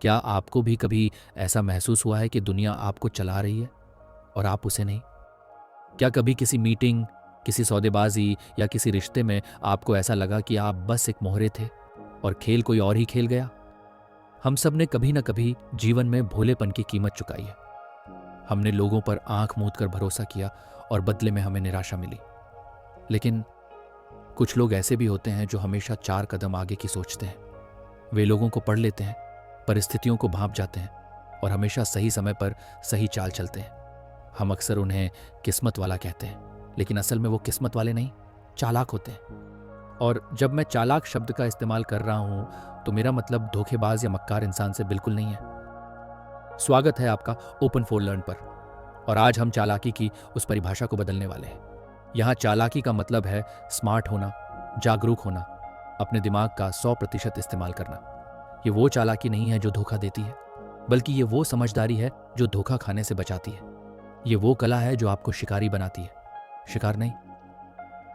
क्या आपको भी कभी ऐसा महसूस हुआ है कि दुनिया आपको चला रही है और आप उसे नहीं? क्या कभी किसी मीटिंग, किसी सौदेबाजी या किसी रिश्ते में आपको ऐसा लगा कि आप बस एक मोहरे थे और खेल कोई और ही खेल गया? हम सब ने कभी ना कभी जीवन में भोलेपन की कीमत चुकाई है। हमने लोगों पर आंख मूंद कर भरोसा किया और बदले में हमें निराशा मिली। लेकिन कुछ लोग ऐसे भी होते हैं जो हमेशा 4 कदम आगे की सोचते हैं। वे लोगों को पढ़ लेते हैं, परिस्थितियों को भांप जाते हैं और हमेशा सही समय पर सही चाल चलते हैं। हम अक्सर उन्हें किस्मत वाला कहते हैं, लेकिन असल में वो किस्मत वाले नहीं, चालाक होते हैं। और जब मैं चालाक शब्द का इस्तेमाल कर रहा हूं तो मेरा मतलब धोखेबाज या मक्कार इंसान से बिल्कुल नहीं है। स्वागत है आपका ओपन फॉर लर्न पर। और आज हम चालाकी की उस परिभाषा को बदलने वाले हैं। यहाँ चालाकी का मतलब है स्मार्ट होना, जागरूक होना, अपने दिमाग का 100% इस्तेमाल करना। ये वो चालाकी नहीं है जो धोखा देती है, बल्कि ये वो समझदारी है जो धोखा खाने से बचाती है। ये वो कला है जो आपको शिकारी बनाती है, शिकार नहीं।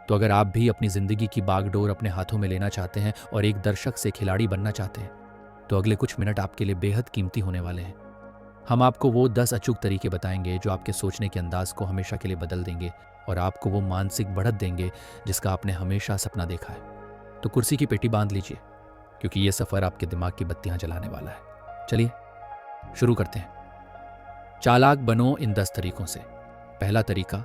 तो अगर आप भी अपनी जिंदगी की बागडोर अपने हाथों में लेना चाहते हैं और एक दर्शक से खिलाड़ी बनना चाहते हैं, तो अगले कुछ मिनट आपके लिए बेहद कीमती होने वाले हैं। हम आपको वो 10 अचूक तरीके बताएंगे जो आपके सोचने के अंदाज को हमेशा के लिए बदल देंगे और आपको वो मानसिक बढ़त देंगे जिसका आपने हमेशा सपना देखा है। तो कुर्सी की पेटी बांध लीजिए, क्योंकि ये सफर आपके दिमाग की बत्तियां जलाने वाला है। चलिए शुरू करते हैं। चालाक बनो इन 10 तरीकों से। पहला तरीका,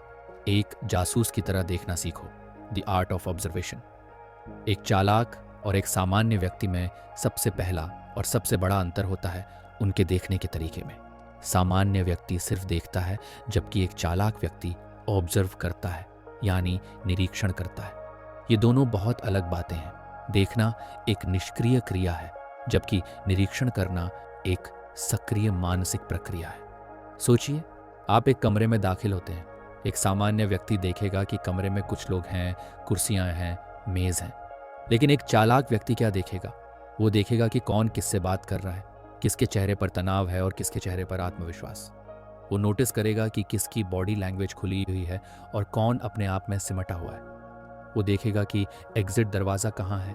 एक जासूस की तरह देखना सीखो। The art of observation. एक चालाक और एक सामान्य व्यक्ति में सबसे पहला और सबसे बड़ा अंतर होता है उनके देखने के तरीके में। सामान्य व्यक्ति सिर्फ देखता है, जबकि एक चालाक व्यक्ति ऑब्जर्व करता है, यानी निरीक्षण करता है। ये दोनों बहुत अलग बातें हैं। देखना एक निष्क्रिय क्रिया है, जबकि निरीक्षण करना एक सक्रिय मानसिक प्रक्रिया है। सोचिए, आप एक कमरे में दाखिल होते हैं। एक सामान्य व्यक्ति देखेगा कि कमरे में कुछ लोग हैं, कुर्सियां हैं, मेज हैं। लेकिन एक चालाक व्यक्ति क्या देखेगा? वो देखेगा कि कौन किससे बात कर रहा है, किसके चेहरे पर तनाव है और किसके चेहरे पर आत्मविश्वास। वो नोटिस करेगा कि किसकी बॉडी लैंग्वेज खुली हुई है और कौन अपने आप में सिमटा हुआ है। वो देखेगा कि एग्जिट दरवाज़ा कहाँ है,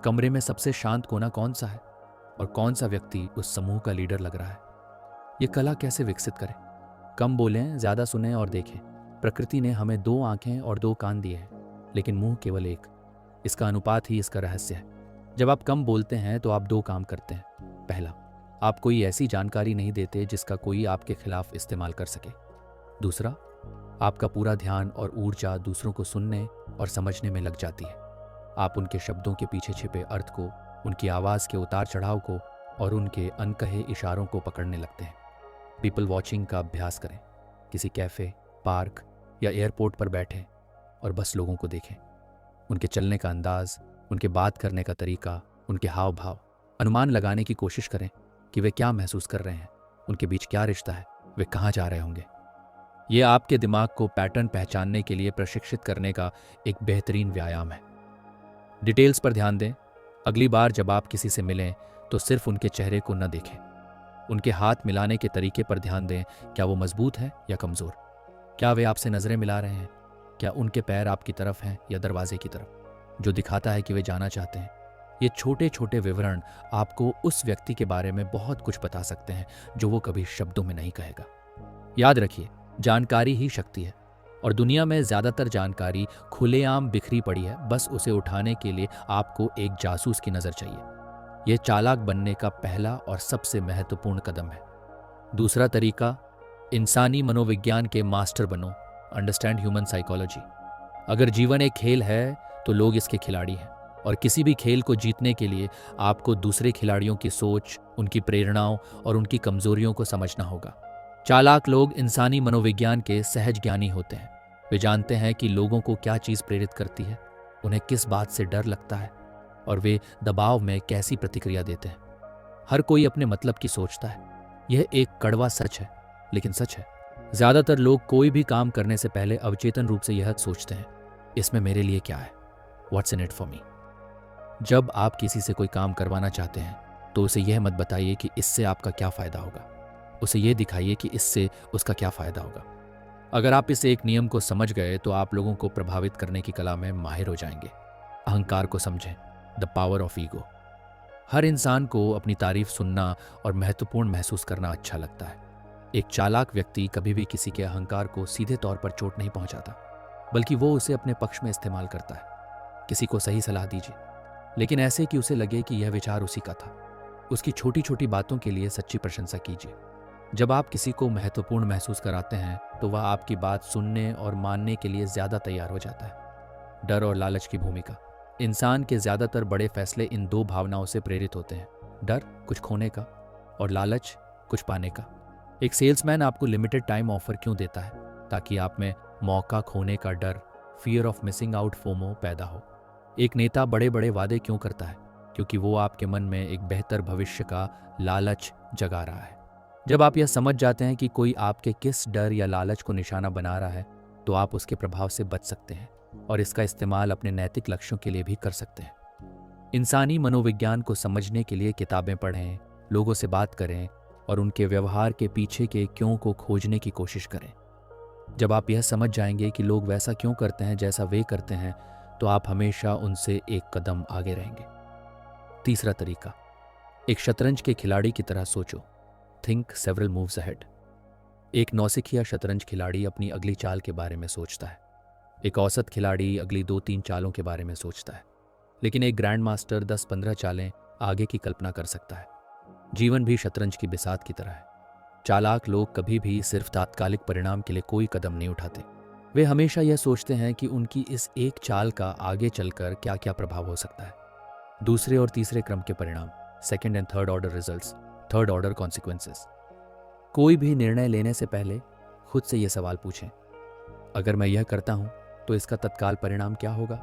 कमरे में सबसे शांत कोना कौन सा है और कौन सा व्यक्ति उस समूह का लीडर लग रहा है। ये कला कैसे विकसित करें? कम बोलें, ज़्यादा सुनें और देखें। प्रकृति ने हमें 2 आंखें और 2 कान दिए हैं, लेकिन मुंह केवल एक। इसका अनुपात ही इसका रहस्य है। जब आप कम बोलते हैं तो आप 2 काम करते हैं। पहला, आप कोई ऐसी जानकारी नहीं देते जिसका कोई आपके खिलाफ इस्तेमाल कर सके। दूसरा, आपका पूरा ध्यान और ऊर्जा दूसरों को सुनने और समझने में लग जाती है। आप उनके शब्दों के पीछे छिपे अर्थ को, उनकी आवाज़ के उतार चढ़ाव को और उनके अनकहे इशारों को पकड़ने लगते हैं। पीपल वॉचिंग का अभ्यास करें। किसी कैफ़े, पार्क या एयरपोर्ट पर बैठें और बस लोगों को देखें। उनके चलने का अंदाज, उनके बात करने का तरीका, उनके हाव भाव। अनुमान लगाने की कोशिश करें कि वे क्या महसूस कर रहे हैं, उनके बीच क्या रिश्ता है, वे कहाँ जा रहे होंगे। ये आपके दिमाग को पैटर्न पहचानने के लिए प्रशिक्षित करने का एक बेहतरीन व्यायाम है। डिटेल्स पर ध्यान दें। अगली बार जब आप किसी से मिलें तो सिर्फ उनके चेहरे को न देखें। उनके हाथ मिलाने के तरीके पर ध्यान दें। क्या वो मजबूत है या कमज़ोर? क्या वे आपसे नज़रें मिला रहे हैं? क्या उनके पैर आपकी तरफ हैं या दरवाजे की तरफ, जो दिखाता है कि वे जाना चाहते हैं? ये छोटे छोटे विवरण आपको उस व्यक्ति के बारे में बहुत कुछ बता सकते हैं जो वो कभी शब्दों में नहीं कहेगा। याद रखिए, जानकारी ही शक्ति है और दुनिया में ज़्यादातर जानकारी खुलेआम बिखरी पड़ी है। बस उसे उठाने के लिए आपको एक जासूस की नज़र चाहिए। यह चालाक बनने का पहला और सबसे महत्वपूर्ण कदम है। दूसरा तरीका, इंसानी मनोविज्ञान के मास्टर बनो। Understand human psychology. अगर जीवन एक खेल है तो लोग इसके खिलाड़ी हैं, और किसी भी खेल को जीतने के लिए आपको दूसरे खिलाड़ियों की सोच, उनकी प्रेरणाओं और उनकी कमजोरियों को समझना होगा। चालाक लोग इंसानी मनोविज्ञान के सहज ज्ञानी होते हैं। वे जानते हैं कि लोगों को क्या चीज़ प्रेरित करती है, उन्हें किस बात से डर लगता है और वे दबाव में कैसी प्रतिक्रिया देते हैं। हर कोई अपने मतलब की सोचता है। यह एक कड़वा सच है, लेकिन सच है। ज़्यादातर लोग कोई भी काम करने से पहले अवचेतन रूप से यह सोचते हैं, इसमें मेरे लिए क्या है, what's in it for me. जब आप किसी से कोई काम करवाना चाहते हैं तो उसे यह मत बताइए कि इससे आपका क्या फ़ायदा होगा, उसे यह दिखाइए कि इससे उसका क्या फ़ायदा होगा। अगर आप इस एक नियम को समझ गए तो आप लोगों को प्रभावित करने की कला में माहिर हो जाएंगे। अहंकार को समझें, द पावर ऑफ ईगो। हर इंसान को अपनी तारीफ सुनना और महत्वपूर्ण महसूस करना अच्छा लगता है। एक चालाक व्यक्ति कभी भी किसी के अहंकार को सीधे तौर पर चोट नहीं पहुंचाता, बल्कि वो उसे अपने पक्ष में इस्तेमाल करता है। किसी को सही सलाह दीजिए, लेकिन ऐसे कि उसे लगे कि यह विचार उसी का था। उसकी छोटी छोटी बातों के लिए सच्ची प्रशंसा कीजिए। जब आप किसी को महत्वपूर्ण महसूस कराते हैं तो वह आपकी बात सुनने और मानने के लिए ज्यादा तैयार हो जाता है। डर और लालच की भूमिका। इंसान के ज्यादातर बड़े फैसले इन दो भावनाओं से प्रेरित होते हैं, डर कुछ खोने का और लालच कुछ पाने का। एक सेल्समैन आपको लिमिटेड टाइम ऑफर क्यों देता है? ताकि आप में मौका खोने का डर, fear of missing out, FOMO पैदा हो। एक नेता बड़े बड़े वादे क्यों करता है? क्योंकि वो आपके मन में एक बेहतर भविष्य का लालच जगा रहा है। जब आप यह समझ जाते हैं कि कोई आपके किस डर या लालच को निशाना बना रहा है, तो आप उसके प्रभाव से बच सकते हैं और इसका इस्तेमाल अपने नैतिक लक्ष्यों के लिए भी कर सकते हैं। इंसानी मनोविज्ञान को समझने के लिए किताबें पढ़ें, लोगों से बात करें और उनके व्यवहार के पीछे के क्यों को खोजने की कोशिश करें। जब आप यह समझ जाएंगे कि लोग वैसा क्यों करते हैं जैसा वे करते हैं, तो आप हमेशा उनसे एक कदम आगे रहेंगे। तीसरा तरीका, एक शतरंज के खिलाड़ी की तरह सोचो। Think several moves ahead. एक नौसिखिया शतरंज खिलाड़ी अपनी अगली चाल के बारे में सोचता है। एक औसत खिलाड़ी अगली 2-3 चालों के बारे में सोचता है, लेकिन एक ग्रैंड मास्टर 10-15 चालें आगे की कल्पना कर सकता है। जीवन भी शतरंज की बिसात की तरह है। चालाक लोग कभी भी सिर्फ तात्कालिक परिणाम के लिए कोई कदम नहीं उठाते। वे हमेशा यह सोचते हैं कि उनकी इस एक चाल का आगे चलकर क्या क्या प्रभाव हो सकता है। दूसरे और तीसरे क्रम के परिणाम, second and third order results, third order consequences. कोई भी निर्णय लेने से पहले खुद से यह सवाल पूछें, अगर मैं यह करता हूं तो इसका तत्काल परिणाम क्या होगा?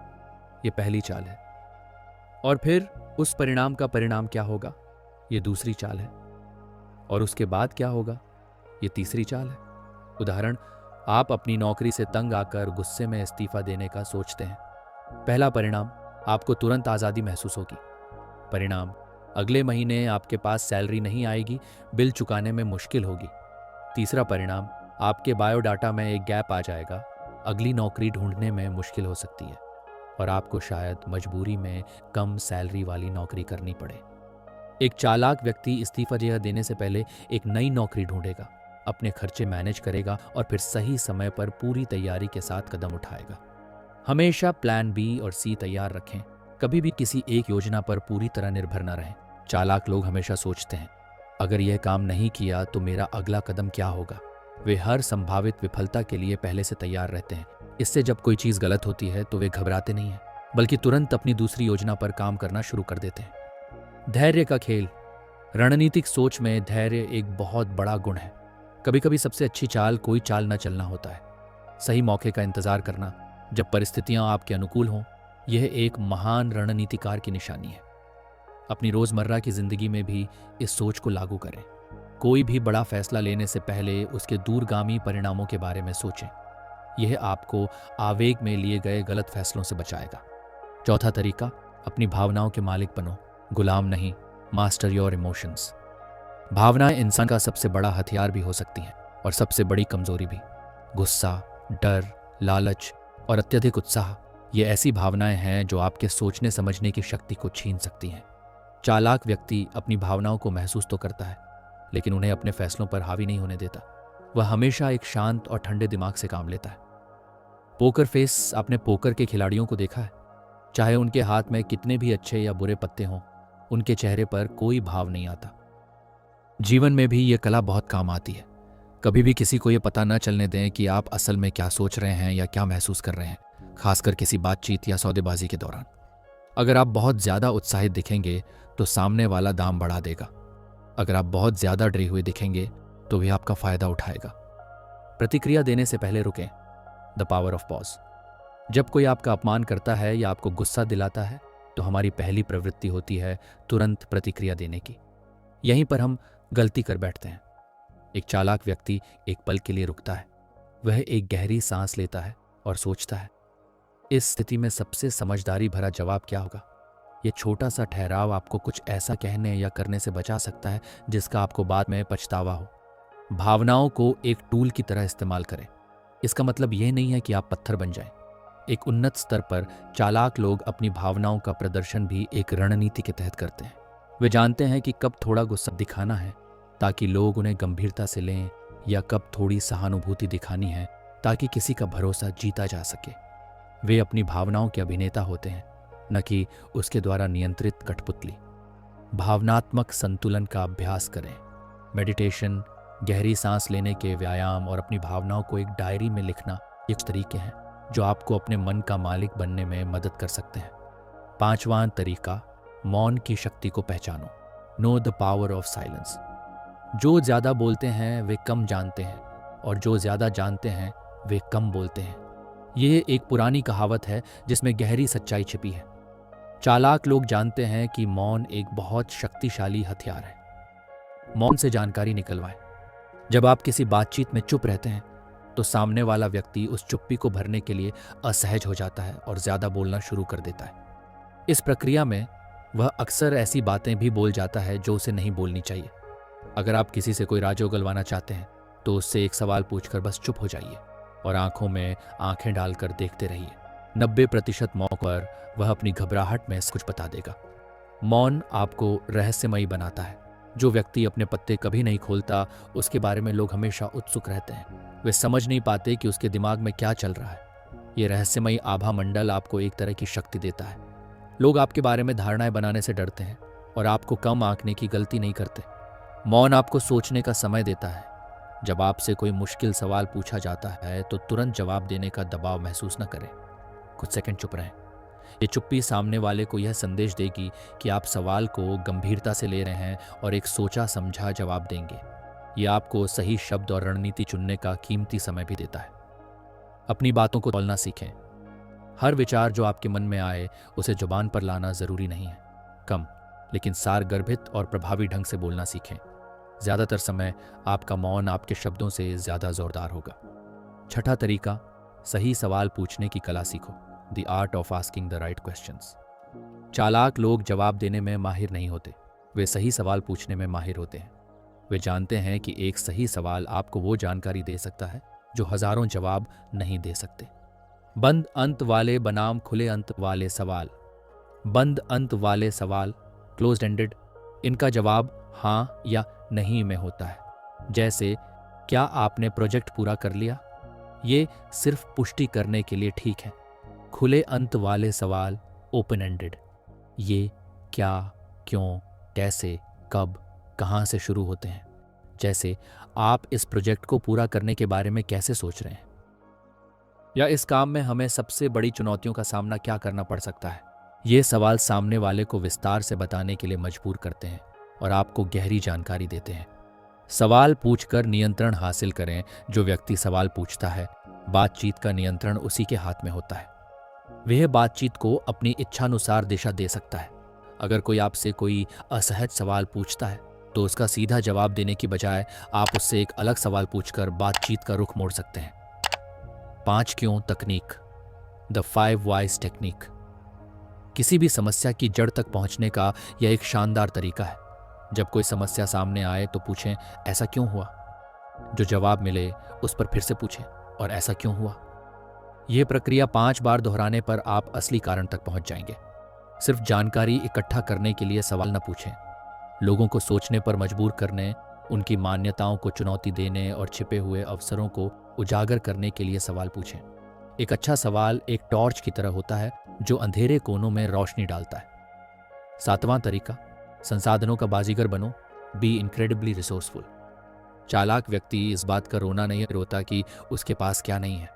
यह पहली चाल है। और फिर उस परिणाम का परिणाम क्या होगा? ये दूसरी चाल है। और उसके बाद क्या होगा? ये तीसरी चाल है। उदाहरण, आप अपनी नौकरी से तंग आकर गुस्से में इस्तीफा देने का सोचते हैं। पहला परिणाम, आपको तुरंत आज़ादी महसूस होगी। परिणाम, अगले महीने आपके पास सैलरी नहीं आएगी, बिल चुकाने में मुश्किल होगी। तीसरा परिणाम, आपके बायोडाटा में एक गैप आ जाएगा, अगली नौकरी ढूंढने में मुश्किल हो सकती है और आपको शायद मजबूरी में कम सैलरी वाली नौकरी करनी पड़े। एक चालाक व्यक्ति इस्तीफा देने से पहले एक नई नौकरी ढूंढेगा, अपने खर्चे मैनेज करेगा और फिर सही समय पर पूरी तैयारी के साथ कदम उठाएगा। हमेशा प्लान बी और सी तैयार रखें। कभी भी किसी एक योजना पर पूरी तरह निर्भर न रहें। चालाक लोग हमेशा सोचते हैं, अगर यह काम नहीं किया तो मेरा अगला कदम क्या होगा। वे हर संभावित विफलता के लिए पहले से तैयार रहते हैं। इससे जब कोई चीज़ गलत होती है तो वे घबराते नहीं हैं, बल्कि तुरंत अपनी दूसरी योजना पर काम करना शुरू कर देते हैं। धैर्य का खेल। रणनीतिक सोच में धैर्य एक बहुत बड़ा गुण है। कभी कभी सबसे अच्छी चाल कोई चाल न चलना होता है। सही मौके का इंतजार करना, जब परिस्थितियां आपके अनुकूल हों, यह एक महान रणनीतिकार की निशानी है। अपनी रोजमर्रा की जिंदगी में भी इस सोच को लागू करें। कोई भी बड़ा फैसला लेने से पहले उसके दूरगामी परिणामों के बारे में सोचें। यह आपको आवेग में लिए गए गलत फैसलों से बचाएगा। चौथा तरीका, अपनी भावनाओं के मालिक बनो, गुलाम नहीं। Master your emotions. भावनाएं इंसान का सबसे बड़ा हथियार भी हो सकती हैं और सबसे बड़ी कमजोरी भी। गुस्सा, डर, लालच और अत्यधिक उत्साह, ये ऐसी भावनाएं हैं जो आपके सोचने समझने की शक्ति को छीन सकती हैं। चालाक व्यक्ति अपनी भावनाओं को महसूस तो करता है, लेकिन उन्हें अपने फैसलों पर हावी नहीं होने देता। वह हमेशा एक शांत और ठंडे दिमाग से काम लेता है। Poker face. आपने पोकर के खिलाड़ियों को देखा है? चाहे उनके हाथ में कितने भी अच्छे या बुरे पत्ते हों, उनके चेहरे पर कोई भाव नहीं आता। जीवन में भी ये कला बहुत काम आती है। कभी भी किसी को ये पता न चलने दें कि आप असल में क्या सोच रहे हैं या क्या महसूस कर रहे हैं, खासकर किसी बातचीत या सौदेबाजी के दौरान। अगर आप बहुत ज्यादा उत्साहित दिखेंगे तो सामने वाला दाम बढ़ा देगा। अगर आप बहुत ज्यादा डरे हुए दिखेंगे तो वह आपका फायदा उठाएगा। प्रतिक्रिया देने से पहले रुकें। The power of pause. जब कोई आपका अपमान करता है या आपको गुस्सा दिलाता है तो हमारी पहली प्रवृत्ति होती है तुरंत प्रतिक्रिया देने की। यहीं पर हम गलती कर बैठते हैं। एक चालाक व्यक्ति एक पल के लिए रुकता है। वह एक गहरी सांस लेता है और सोचता है, इस स्थिति में सबसे समझदारी भरा जवाब क्या होगा। यह छोटा सा ठहराव आपको कुछ ऐसा कहने या करने से बचा सकता है जिसका आपको बाद में पछतावा हो। भावनाओं को एक टूल की तरह इस्तेमाल करें। इसका मतलब यह नहीं है कि आप पत्थर बन जाएं। एक उन्नत स्तर पर चालाक लोग अपनी भावनाओं का प्रदर्शन भी एक रणनीति के तहत करते हैं। वे जानते हैं कि कब थोड़ा गुस्सा दिखाना है ताकि लोग उन्हें गंभीरता से लें, या कब थोड़ी सहानुभूति दिखानी है ताकि किसी का भरोसा जीता जा सके। वे अपनी भावनाओं के अभिनेता होते हैं, न कि उसके द्वारा नियंत्रित कठपुतली। भावनात्मक संतुलन का अभ्यास करें। मेडिटेशन, गहरी सांस लेने के व्यायाम और अपनी भावनाओं को एक डायरी में लिखना ये कुछ तरीके हैं जो आपको अपने मन का मालिक बनने में मदद कर सकते हैं। 5वां तरीका, मौन की शक्ति को पहचानो। Know the power of silence. जो ज़्यादा बोलते हैं वे कम जानते हैं, और जो ज़्यादा जानते हैं वे कम बोलते हैं। ये एक पुरानी कहावत है जिसमें गहरी सच्चाई छिपी है। चालाक लोग जानते हैं कि मौन एक बहुत शक्तिशाली हथियार है। मौन से जानकारी निकलवाएं। जब आप किसी बातचीत में चुप रहते हैं तो सामने वाला व्यक्ति उस चुप्पी को भरने के लिए असहज हो जाता है और ज़्यादा बोलना शुरू कर देता है। इस प्रक्रिया में वह अक्सर ऐसी बातें भी बोल जाता है जो उसे नहीं बोलनी चाहिए। अगर आप किसी से कोई राज उगलवाना चाहते हैं तो उससे एक सवाल पूछकर बस चुप हो जाइए और आंखों में आंखें डालकर देखते रहिए। 90% मौके पर वह अपनी घबराहट में कुछ बता देगा। मौन आपको रहस्यमयी बनाता है। जो व्यक्ति अपने पत्ते कभी नहीं खोलता उसके बारे में लोग हमेशा उत्सुक रहते हैं। वे समझ नहीं पाते कि उसके दिमाग में क्या चल रहा है। ये रहस्यमयी आभा मंडल आपको एक तरह की शक्ति देता है। लोग आपके बारे में धारणाएं बनाने से डरते हैं और आपको कम आंकने की गलती नहीं करते। मौन आपको सोचने का समय देता है। जब आपसे कोई मुश्किल सवाल पूछा जाता है तो तुरंत जवाब देने का दबाव महसूस न करें। कुछ सेकंड चुप रहें। ये चुप्पी सामने वाले को यह संदेश देगी कि आप सवाल को गंभीरता से ले रहे हैं और एक सोचा समझा जवाब देंगे। ये आपको सही शब्द और रणनीति चुनने का कीमती समय भी देता है। अपनी बातों को तौलना सीखें। हर विचार जो आपके मन में आए उसे जुबान पर लाना जरूरी नहीं है। कम लेकिन सारगर्भित और प्रभावी ढंग से बोलना सीखें। ज्यादातर समय आपका मौन आपके शब्दों से ज्यादा जोरदार होगा। 6ठा तरीका, सही सवाल पूछने की कला सीखो। The art of asking the right questions. चालाक लोग जवाब देने में माहिर नहीं होते, वे सही सवाल पूछने में माहिर होते हैं। वे जानते हैं कि एक सही सवाल आपको वो जानकारी दे सकता है जो हजारों जवाब नहीं दे सकते। बंद अंत वाले बनाम खुले अंत वाले सवाल। बंद अंत वाले सवाल, क्लोज्ड एंडेड, इनका जवाब हाँ या नहीं में होता है। जैसे, क्या आपने प्रोजेक्ट पूरा कर लिया? ये सिर्फ पुष्टि करने के लिए ठीक है। खुले अंत वाले सवाल, ओपन एंडेड, ये क्या, क्यों, कैसे, कब, कहाँ से शुरू होते हैं। जैसे, आप इस प्रोजेक्ट को पूरा करने के बारे में कैसे सोच रहे हैं? या इस काम में हमें सबसे बड़ी चुनौतियों का सामना क्या करना पड़ सकता है? ये सवाल सामने वाले को विस्तार से बताने के लिए मजबूर करते हैं और आपको गहरी जानकारी देते हैं। सवाल पूछकर नियंत्रण हासिल करें। जो व्यक्ति सवाल पूछता है, बातचीत का नियंत्रण उसी के हाथ में होता है। वह बातचीत को अपनी इच्छानुसार दिशा दे सकता है। अगर कोई आपसे कोई असहज सवाल पूछता है तो उसका सीधा जवाब देने की बजाय आप उससे एक अलग सवाल पूछकर बातचीत का रुख मोड़ सकते हैं। 5 क्यों तकनीक, द 5 व्हाइज टेक्निक। किसी भी समस्या की जड़ तक पहुंचने का यह एक शानदार तरीका है। जब कोई समस्या सामने आए तो पूछें, ऐसा क्यों हुआ? जो जवाब मिले उस पर फिर से पूछें, और ऐसा क्यों हुआ? यह प्रक्रिया 5 बार दोहराने पर आप असली कारण तक पहुंच जाएंगे। सिर्फ जानकारी इकट्ठा करने के लिए सवाल न पूछें। लोगों को सोचने पर मजबूर करने, उनकी मान्यताओं को चुनौती देने और छिपे हुए अवसरों को उजागर करने के लिए सवाल पूछें। एक अच्छा सवाल एक टॉर्च की तरह होता है जो अंधेरे कोनों में रोशनी डालता है। 7वां तरीका, संसाधनों का बाजीगर बनो। Be incredibly resourceful. चालाक व्यक्ति इस बात का रोना नहीं रोता कि उसके पास क्या नहीं है।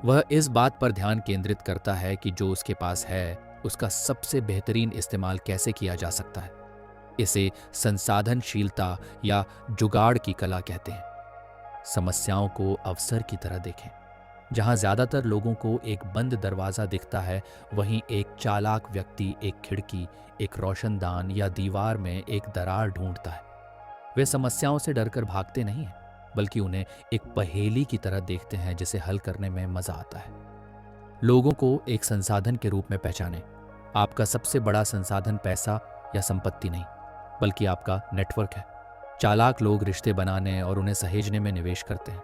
वह इस बात पर ध्यान केंद्रित करता है कि जो उसके पास है उसका सबसे बेहतरीन इस्तेमाल कैसे किया जा सकता है। इसे संसाधनशीलता या जुगाड़ की कला कहते हैं। समस्याओं को अवसर की तरह देखें। जहां ज्यादातर लोगों को एक बंद दरवाजा दिखता है, वहीं एक चालाक व्यक्ति एक खिड़की, एक रोशनदान या दीवार में एक दरार ढूंढता है। वे समस्याओं से डरकर भागते नहीं हैं, बल्कि उन्हें एक पहेली की तरह देखते हैं जिसे हल करने में मजा आता है। लोगों को एक संसाधन के रूप में पहचानें। आपका सबसे बड़ा संसाधन पैसा या संपत्ति नहीं, बल्कि आपका नेटवर्क है। चालाक लोग रिश्ते बनाने और उन्हें सहेजने में निवेश करते हैं।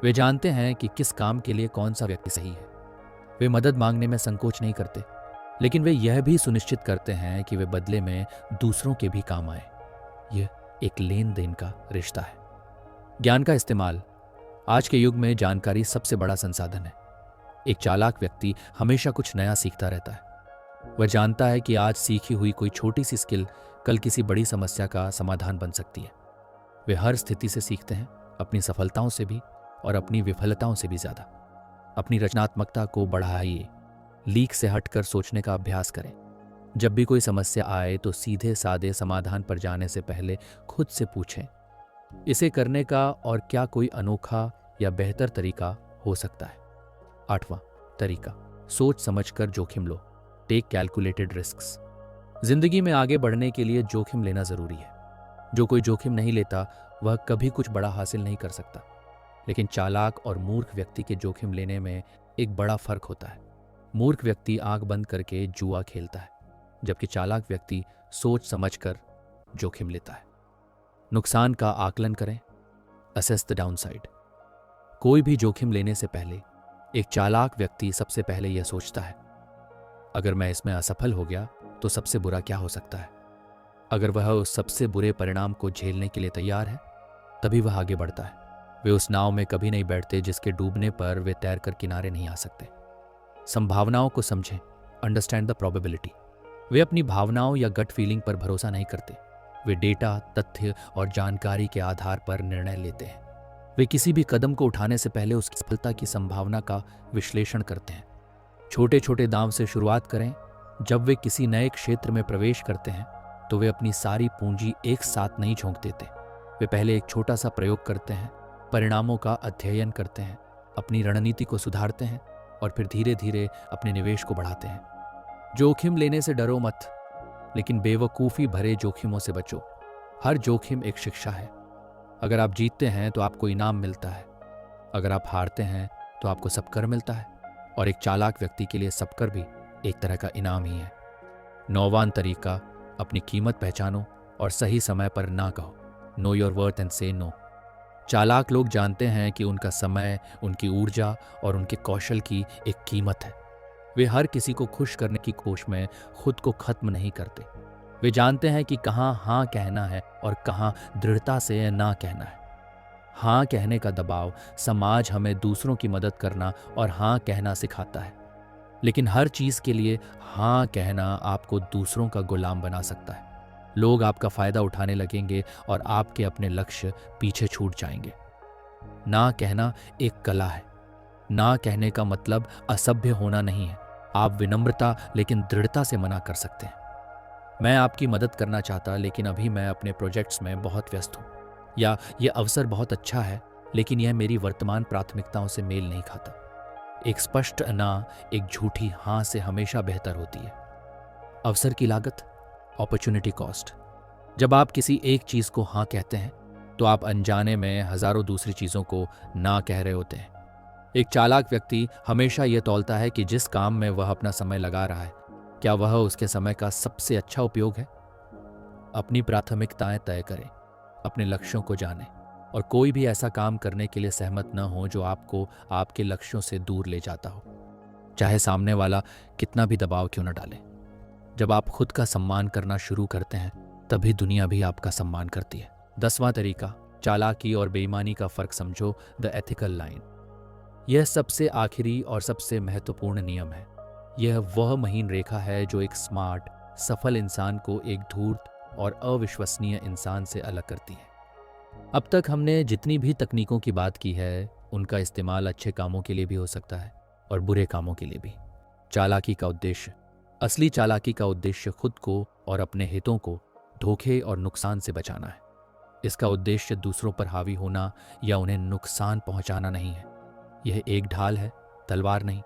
वे जानते हैं कि किस काम के लिए कौन सा व्यक्ति सही है। वे मदद मांगने में संकोच नहीं करते। लेकिन वे यह भी सुनिश्चित करते हैं कि वे बदले में दूसरों के भी काम आए। यह एक लेन देन का रिश्ता है। ज्ञान का इस्तेमाल। आज के युग में जानकारी सबसे बड़ा संसाधन है। एक चालाक व्यक्ति हमेशा कुछ नया सीखता रहता है। वह जानता है कि आज सीखी हुई कोई छोटी सी स्किल कल किसी बड़ी समस्या का समाधान बन सकती है। वे हर स्थिति से सीखते हैं, अपनी सफलताओं से भी और अपनी विफलताओं से भी ज्यादा। अपनी रचनात्मकता को बढ़ाइए, लीक से हटकर सोचने का अभ्यास करें। जब भी कोई समस्या आए तो सीधे साधे समाधान पर जाने से पहले खुद से पूछें, इसे करने का और क्या कोई अनोखा या बेहतर तरीका हो सकता है। 8वां तरीका, सोच समझकर जोखिम लो। Take calculated risks. जिंदगी में आगे बढ़ने के लिए जोखिम लेना जरूरी है। जो कोई जोखिम नहीं लेता वह कभी कुछ बड़ा हासिल नहीं कर सकता। लेकिन चालाक और मूर्ख व्यक्ति के जोखिम लेने में एक बड़ा फर्क होता है। मूर्ख व्यक्ति आंख बंद करके जुआ खेलता है, जबकि चालाक व्यक्ति सोच समझकर जोखिम लेता है। नुकसान का आकलन करें। Assess the downside. कोई भी जोखिम लेने से पहले एक चालाक व्यक्ति सबसे पहले यह सोचता है, अगर मैं इसमें असफल हो गया तो सबसे बुरा क्या हो सकता है। अगर वह उस सबसे बुरे परिणाम को झेलने के लिए तैयार है, तभी वह आगे बढ़ता है। वे उस नाव में कभी नहीं बैठते जिसके डूबने पर वे तैरकर किनारे नहीं आ सकते। संभावनाओं को समझें। Understand the probability. वे अपनी भावनाओं या गट फीलिंग पर भरोसा नहीं करते। वे डेटा, तथ्य और जानकारी के आधार पर निर्णय लेते हैं। वे किसी भी कदम को उठाने से पहले उसकी सफलता की संभावना का विश्लेषण करते हैं। छोटे छोटे दांव से शुरुआत करें। जब वे किसी नए क्षेत्र में प्रवेश करते हैं तो वे अपनी सारी पूंजी एक साथ नहीं झोंक देते। वे पहले एक छोटा सा प्रयोग करते हैं, परिणामों का अध्ययन करते हैं, अपनी रणनीति को सुधारते हैं और फिर धीरे धीरे अपने निवेश को बढ़ाते हैं। जोखिम लेने से डरो मत, लेकिन बेवकूफ़ी भरे जोखिमों से बचो। हर जोखिम एक शिक्षा है। अगर आप जीतते हैं तो आपको इनाम मिलता है, अगर आप हारते हैं तो आपको सबकर मिलता है। और एक चालाक व्यक्ति के लिए सबकर भी एक तरह का इनाम ही है। 9वां तरीका, अपनी कीमत पहचानो और सही समय पर ना कहो। नो योर वर्थ एंड से नो। चालाक लोग जानते हैं कि उनका समय, उनकी ऊर्जा और उनके कौशल की एक कीमत है। वे हर किसी को खुश करने की कोशिश में खुद को खत्म नहीं करते। वे जानते हैं कि कहाँ हाँ कहना है और कहाँ दृढ़ता से ना कहना है। हाँ कहने का दबाव। समाज हमें दूसरों की मदद करना और हाँ कहना सिखाता है, लेकिन हर चीज के लिए हाँ कहना आपको दूसरों का गुलाम बना सकता है। लोग आपका फायदा उठाने लगेंगे और आपके अपने लक्ष्य पीछे छूट जाएंगे। ना कहना एक कला है। ना कहने का मतलब असभ्य होना नहीं है। आप विनम्रता लेकिन दृढ़ता से मना कर सकते हैं। मैं आपकी मदद करना चाहता, लेकिन अभी मैं अपने प्रोजेक्ट्स में बहुत व्यस्त हूँ, या यह अवसर बहुत अच्छा है लेकिन यह मेरी वर्तमान प्राथमिकताओं से मेल नहीं खाता। एक स्पष्ट ना एक झूठी हाँ से हमेशा बेहतर होती है। अवसर की लागत, अपॉर्चुनिटी कॉस्ट। जब आप किसी एक चीज को हाँ कहते हैं तो आप अनजाने में हजारों दूसरी चीजों को ना कह रहे होते हैं। एक चालाक व्यक्ति हमेशा यह तौलता है कि जिस काम में वह अपना समय लगा रहा है, क्या वह उसके समय का सबसे अच्छा उपयोग है। अपनी प्राथमिकताएं तय करें, अपने लक्ष्यों को जानें और कोई भी ऐसा काम करने के लिए सहमत न हो जो आपको आपके लक्ष्यों से दूर ले जाता हो, चाहे सामने वाला कितना भी दबाव क्यों न डाले। जब आप खुद का सम्मान करना शुरू करते हैं तभी दुनिया भी आपका सम्मान करती है। 10वां तरीका, चालाकी और बेईमानी का फर्क समझो। The ethical line. यह सबसे आखिरी और सबसे महत्वपूर्ण नियम है। यह वह महीन रेखा है जो एक स्मार्ट, सफल इंसान को एक धूर्त और अविश्वसनीय इंसान से अलग करती है। अब तक हमने जितनी भी तकनीकों की बात की है, उनका इस्तेमाल अच्छे कामों के लिए भी हो सकता है और बुरे कामों के लिए भी। चालाकी का उद्देश्य, असली चालाकी का उद्देश्य खुद को और अपने हितों को धोखे और नुकसान से बचाना है। इसका उद्देश्य दूसरों पर हावी होना या उन्हें नुकसान पहुंचाना नहीं है। यह एक ढाल है, तलवार नहीं।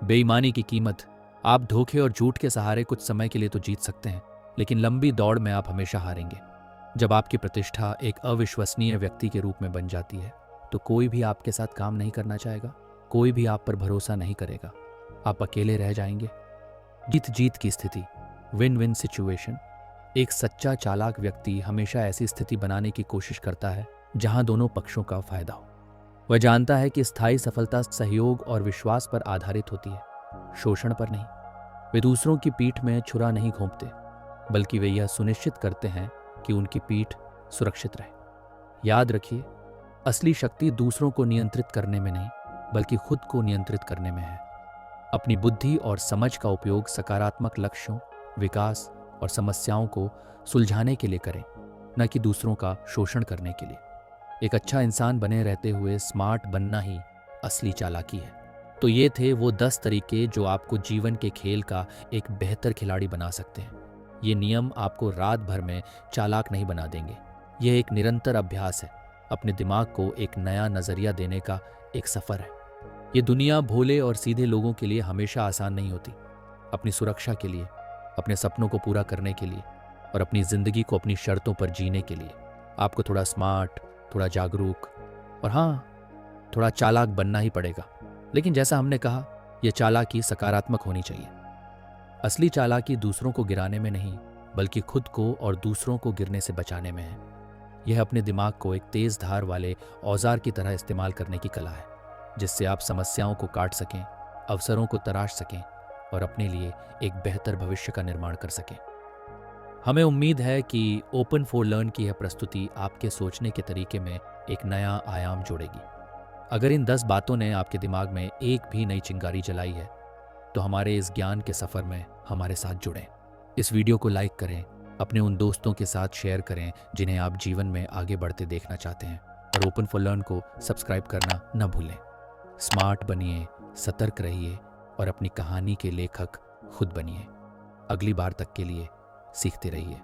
बेईमानी की कीमत, आप धोखे और झूठ के सहारे कुछ समय के लिए तो जीत सकते हैं, लेकिन लंबी दौड़ में आप हमेशा हारेंगे। जब आपकी प्रतिष्ठा एक अविश्वसनीय व्यक्ति के रूप में बन जाती है तो कोई भी आपके साथ काम नहीं करना चाहेगा, कोई भी आप पर भरोसा नहीं करेगा, आप अकेले रह जाएंगे। जीत जीत की स्थिति, विन विन सिचुएशन। एक सच्चा चालाक व्यक्ति हमेशा ऐसी स्थिति बनाने की कोशिश करता है जहां दोनों पक्षों का फायदा हो। वह जानता है कि स्थायी सफलता सहयोग और विश्वास पर आधारित होती है, शोषण पर नहीं। वे दूसरों की पीठ में छुरा नहीं घोंपते, बल्कि वे यह सुनिश्चित करते हैं कि उनकी पीठ सुरक्षित रहे। याद रखिए, असली शक्ति दूसरों को नियंत्रित करने में नहीं, बल्कि खुद को नियंत्रित करने में है। अपनी बुद्धि और समझ का उपयोग सकारात्मक लक्ष्यों, विकास और समस्याओं को सुलझाने के लिए करें, न कि दूसरों का शोषण करने के लिए। एक अच्छा इंसान बने रहते हुए स्मार्ट बनना ही असली चालाकी है। तो ये थे वो 10 तरीके जो आपको जीवन के खेल का एक बेहतर खिलाड़ी बना सकते हैं। ये नियम आपको रात भर में चालाक नहीं बना देंगे। यह एक निरंतर अभ्यास है, अपने दिमाग को एक नया नजरिया देने का एक सफर है। ये दुनिया भोले और सीधे लोगों के लिए हमेशा आसान नहीं होती। अपनी सुरक्षा के लिए, अपने सपनों को पूरा करने के लिए और अपनी जिंदगी को अपनी शर्तों पर जीने के लिए आपको थोड़ा स्मार्ट, थोड़ा जागरूक और हाँ, थोड़ा चालाक बनना ही पड़ेगा। लेकिन जैसा हमने कहा, यह चालाकी सकारात्मक होनी चाहिए। असली चालाकी दूसरों को गिराने में नहीं, बल्कि खुद को और दूसरों को गिरने से बचाने में है। यह अपने दिमाग को एक तेज धार वाले औजार की तरह इस्तेमाल करने की कला है, जिससे आप समस्याओं को काट सकें, अवसरों को तराश सकें और अपने लिए एक बेहतर भविष्य का निर्माण कर सकें। हमें उम्मीद है कि ओपन फॉर लर्न की यह प्रस्तुति आपके सोचने के तरीके में एक नया आयाम जोड़ेगी। अगर इन 10 बातों ने आपके दिमाग में एक भी नई चिंगारी जलाई है, तो हमारे इस ज्ञान के सफर में हमारे साथ जुड़ें। इस वीडियो को लाइक करें, अपने उन दोस्तों के साथ शेयर करें जिन्हें आप जीवन में आगे बढ़ते देखना चाहते हैं, और ओपन फॉर लर्न को सब्सक्राइब करना न भूलें। स्मार्ट बनिए, सतर्क रहिए और अपनी कहानी के लेखक खुद बनिए। अगली बार तक के लिए सीखते रहिए।